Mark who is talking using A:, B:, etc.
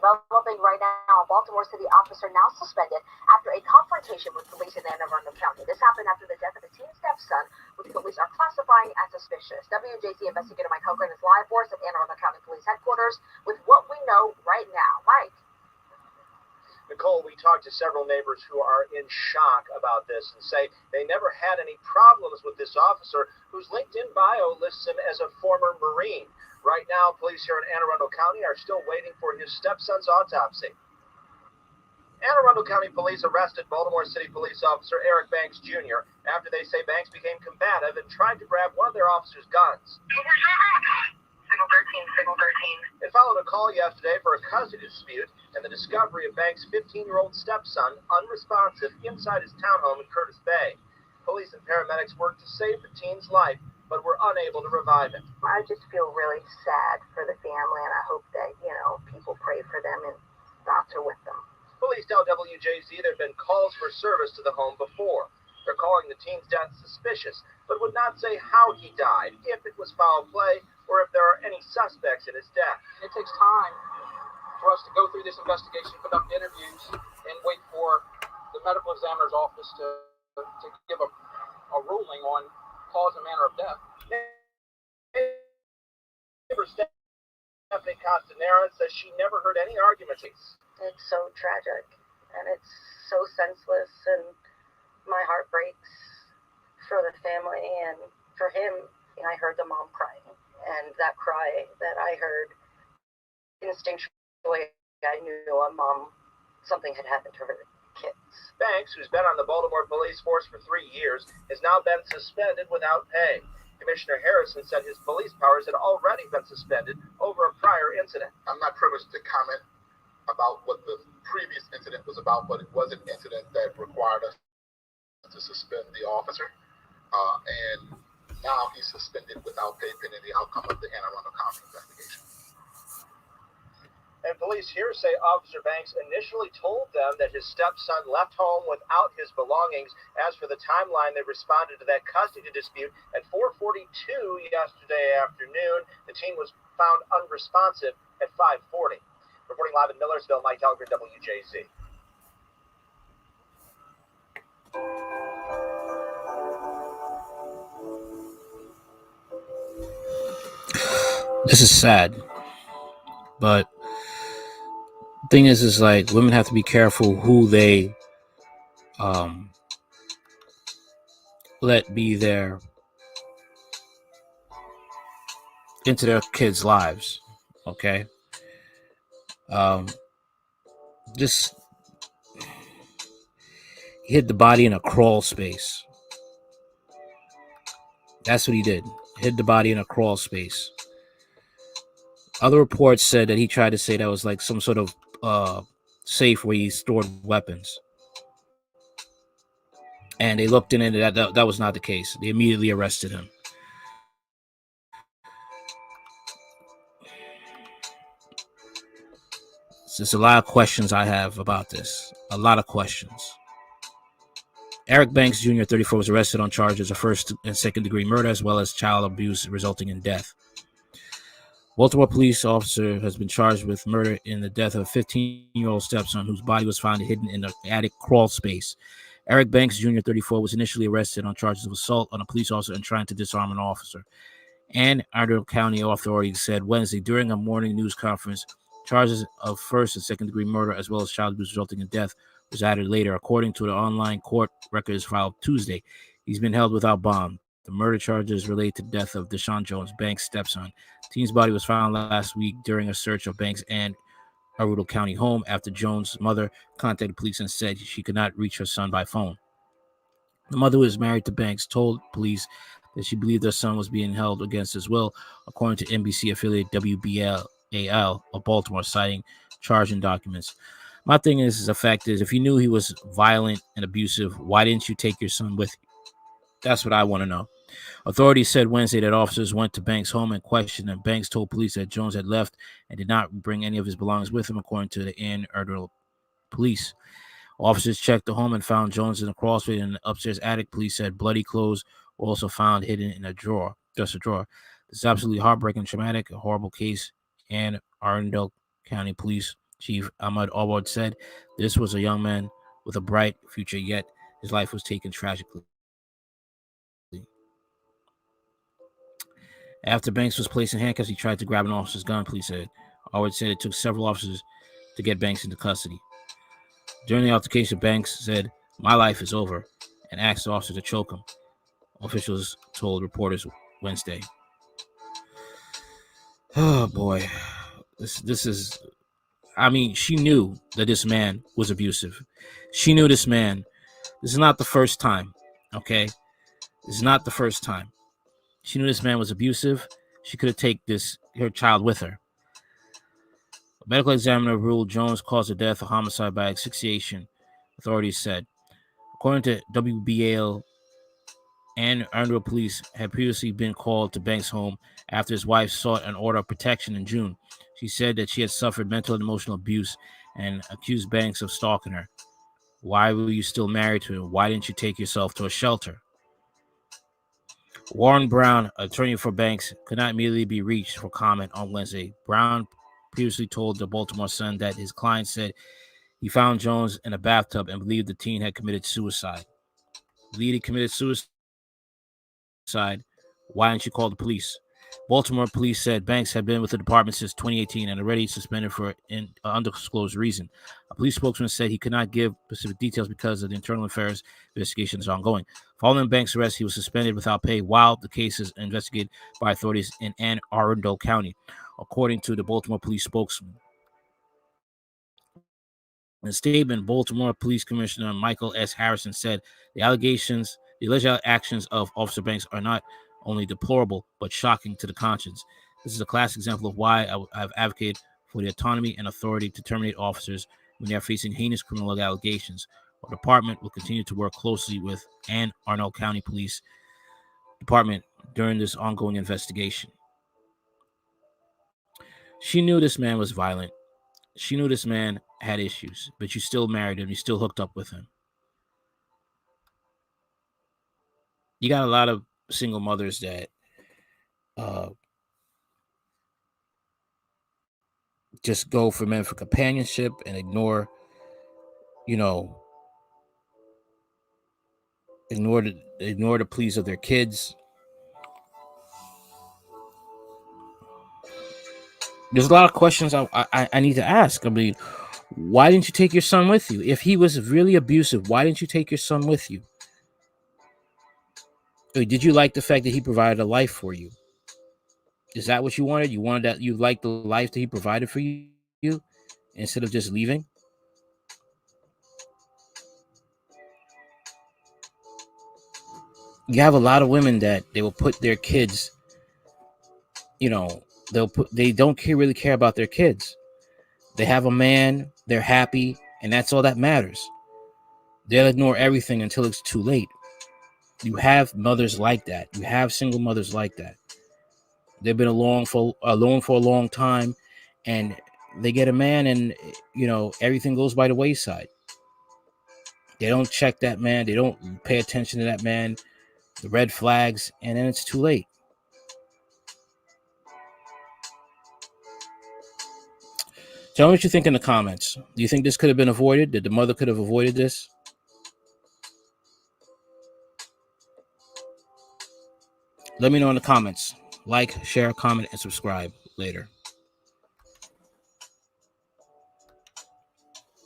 A: developing right now. A Baltimore City officer now suspended after a confrontation with police in Anne Arundel County. This happened after the death of a teen stepson, which police are classifying as suspicious. WJC investigator Mike Hogan is live for us at Anne Arundel County Police Headquarters with what we know right now. Mike.
B: Nicole, we talked to several neighbors who are in shock about this and say they never had any problems with this officer whose LinkedIn bio lists him as a former Marine. Right now, police here in Anne Arundel County are still waiting for his stepson's autopsy. Anne Arundel County Police arrested Baltimore City Police Officer Eric Banks Jr. after they say Banks became combative and tried to grab one of their officers' guns.
A: Signal 13, Signal 13.
B: It followed a call yesterday for a custody dispute and the discovery of Banks' 15-year-old stepson unresponsive inside his townhome in Curtis Bay. Police and paramedics worked to save the teen's life, but were unable to revive him.
A: I just feel really sad for the family, and I hope that, people pray for them and thoughts are with them.
B: Police tell WJZ there have been calls for service to the home before. They're calling the teen's death suspicious, but would not say how he died, if it was foul play, or if there are any suspects in his death.
C: It takes time for us to go through this investigation, conduct interviews, and wait for the medical examiner's office to give a ruling on cause and manner of death.
B: Neighbor Stephanie Castanera says she never heard any arguments.
A: It's so tragic, and it's so senseless, and my heart breaks for the family and for him. I heard the mom crying, and that cry that I heard, instinctually, I knew something had happened to her kids.
B: Banks, who's been on the Baltimore police force for 3 years, has now been suspended without pay. Commissioner Harrison said his police powers had already been suspended over a prior incident.
D: I'm not privileged to comment about what the previous incident was about, but it was an incident that required us to suspend the officer. And now he's suspended without pay pending the outcome of the Anne Arundel County investigation.
B: And police here say Officer Banks initially told them that his stepson left home without his belongings. As for the timeline, they responded to that custody dispute at 4:42 yesterday afternoon. The teen was found unresponsive at 5:40. Reporting live in Millersville, Mike Helger, WJZ.
E: This is sad, but thing is like women have to be careful who they let be there into their kids' lives. Okay, just hid the body in a crawl space. That's what he did. Hid the body in a crawl space. Other reports said that he tried to say that was like some sort of safe where he stored weapons. And they looked into that was not the case. They immediately arrested him. There's a lot of questions I have about this. A lot of questions. Eric Banks Jr., 34, was arrested on charges of first and second degree murder as well as child abuse resulting in death. Baltimore police officer has been charged with murder in the death of a 15-year-old stepson whose body was found hidden in the attic crawl space. Eric Banks Jr., 34, was initially arrested on charges of assault on a police officer and trying to disarm an officer. Anne Arundel County authorities said Wednesday during a morning news conference, charges of first and second degree murder as well as child abuse resulting in death was added later. According to the online court records filed Tuesday, he's been held without bond. The murder charges relate to the death of Deshaun Jones, Banks' stepson. Teen's body was found last week during a search of Banks' and Arundel County home after Jones' mother contacted police and said she could not reach her son by phone. The mother, who is married to Banks, told police that she believed her son was being held against his will, according to NBC affiliate WBAL of Baltimore, citing charging documents. My thing is the fact is, if you knew he was violent and abusive, why didn't you take your son with you? That's what I want to know. Authorities said Wednesday that officers went to Banks' home and questioned him. Banks told police that Jones had left and did not bring any of his belongings with him, according to the Anne Arundel police. Officers checked the home and found Jones in a crawl space in the upstairs attic. Police said bloody clothes were also found hidden in a drawer, just a drawer. This is absolutely heartbreaking, traumatic, a horrible case. Anne Arundel County Police Chief Ahmad Awad said this was a young man with a bright future, yet his life was taken tragically. After Banks was placed in handcuffs, he tried to grab an officer's gun, police said. Awad said it took several officers to get Banks into custody. During the altercation, Banks said, "My life is over," and asked the officer to choke him. Officials told reporters Wednesday. Oh boy, this is. I mean, she knew that this man was abusive. She knew this man. This is not the first time. Okay, this is not the first time. She knew this man was abusive. She could have taken her child with her. A medical examiner ruled Jones caused the death of homicide by asphyxiation, authorities said. According to WBAL, Anne Arundel police had previously been called to Banks' home after his wife sought an order of protection in June. She said that she had suffered mental and emotional abuse and accused Banks of stalking her. Why were you still married to him? Why didn't you take yourself to a shelter? Warren Brown, attorney for Banks, could not immediately be reached for comment on Wednesday. Brown previously told the Baltimore Sun that his client said he found Jones in a bathtub and believed the teen had committed suicide. Believed he committed suicide? Why didn't you call the police? Baltimore police said Banks had been with the department since 2018 and already suspended for an undisclosed reason. A police spokesman said he could not give specific details because of the internal affairs investigation is ongoing. Following Banks' arrest, he was suspended without pay while the case is investigated by authorities in Anne Arundel County, according to the Baltimore police spokesman. In a statement, Baltimore Police Commissioner Michael S. Harrison said the alleged actions of Officer Banks are not only deplorable but shocking to the conscience. This is a classic example of why I've advocated for the autonomy and authority to terminate officers when they are facing heinous criminal allegations. Our department will continue to work closely with Anne Arundel County Police Department during this ongoing investigation. She knew this man was violent. She knew this man had issues, but you still married him. You still hooked up with him. You got a lot of single mothers that just go for men for companionship and ignore the pleas of their kids. There's a lot of questions I need to ask. I mean, why didn't you take your son with you? If he was really abusive, why didn't you take your son with you? Or did you like the fact that he provided a life for you? Is that what you wanted? You wanted that you liked the life that he provided for you instead of just leaving? You have a lot of women that they will put their kids, they don't really care about their kids. They have a man, they're happy, and that's all that matters. They'll ignore everything until it's too late. You have mothers like that. You have single mothers like that. They've been alone for a long time, and they get a man, and everything goes by the wayside. They don't check that man. They don't pay attention to that man, the red flags, and then it's too late. Tell me what you think in the comments. Do you think this could have been avoided? Did the mother could have avoided this? Let me know in the comments. Like, share, comment, and subscribe later.